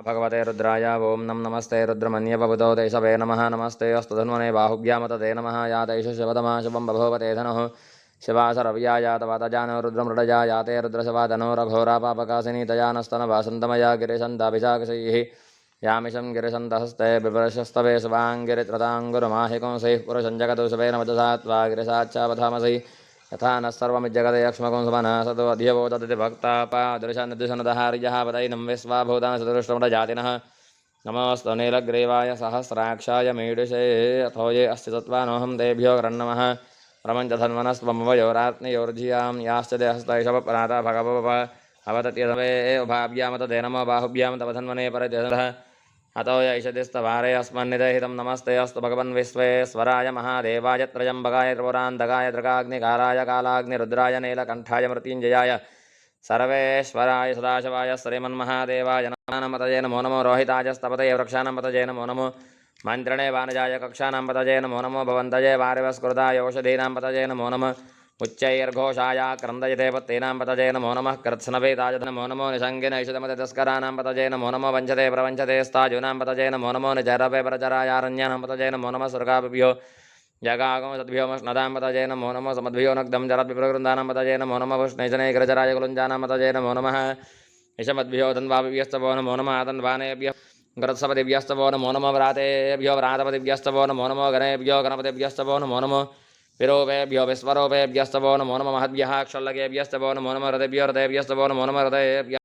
भगवते रुद्राय ओं नम नमस्ते रुद्रमन्यवबुधो देशवे नमः नमस्ते अस्तु धन्वने बाहुभ्यामतते नमः यातैष शिवतमा शुभं बभूवते धनुः शिवासरव्या यातवातजानो रुद्रमृडया याते रुद्रशवादनो रघोरा पापकासिनी तया नस्तनवासन्तमया गिरिशन्ताभिषाकशैः यामिषं गिरिशन्तहस्ते बिभ्रशस्तवे शुभाङ्गिरित्रताङ्गुरुमाहिकंसैः पुरुषञ्जगदुषवेन वचसा त्वा गिरिशाच्चावधामसै यथा नः सर्वमिज्जगते यक्ष्मकं सुमनः सतो अधियवो तदिति भक्तापादृशनिर्दिशनदहार्यः पदैनं विश्वाभूतानचतुष्टमजातिनः नमोऽस्तु नीलग्रीवाय सहस्राक्षाय मीडुषे अथो ये अस्ति तत्त्वानोऽहं तेभ्यो गृह्णमः प्रपञ्चधन्वनस्त्वमवयोरात्मयोर्धियां याश्च ते हस्तैषवपराता भगवप अवतत्यवे उभाभ्यामतते नमो बाहुभ्यां तव धन्वने परत्यतः अतो यैषदिस्तवारे अस्मन्निदहितं नमस्ते अस्तु भगवन् विश्वेश्वराय महादेवाय त्रयम्बकाय त्रिपुरान्तकाय त्रिकाग्निकाराय कालाग्निरुद्राय नीलकण्ठाय मृत्युञ्जयाय सर्वेश्वराय सदाशिवाय श्रीमन्महादेवाय नमः नमो नमो रोहिताजस्तपतये वृक्षाणां पतये नमो नमो मन्त्रणे वानजाय कक्षाणां पतये नमो नमो भवन्तये वारिवस्कृताय औषधीनां पतये नमो नमः उच्चैर्घोषाय क्रन्दयते पत्तीनां पतये नमो नमः कृत्स्नवेदाय नमो नमो निषङ्गिनैषधमतस्कराणां पतये नमो नमो वञ्चते प्रवञ्चते स्ताजूनां पतये नमो नमो निचरवे परचरायारण्यानां पतये नमो नमः सुरगाभ्यो जगागमसद्भ्यो मष्णदां पतये नमो नमो समद्भ्यो नग्धं जरद्विप्रकृन्दानां पतये नमो नमः पुष्णैजनैकरचराय कुलुञ्जानां पतये नमो नमः यशमद्भ्यो धन्वाभिभ्यस्तवो नमो नमः तन्वानेभ्यः गृत्सपतिभ्यस्तवो नमो नमो व्रातेभ्यो व्रातपतिभ्यस्तवो नमो नमो गणेभ्यो गणपतिभ्यस्तवो नमो नमो विरूपेभ्यो विस्वरूपेभ्यस्तवो नमो नमः महद्भ्यः क्षल्लकेभ्यस्तवो नमो नमः हृदेभ्यो हृदयभ्यस्तवो नमो नमः हृदयेभ्यः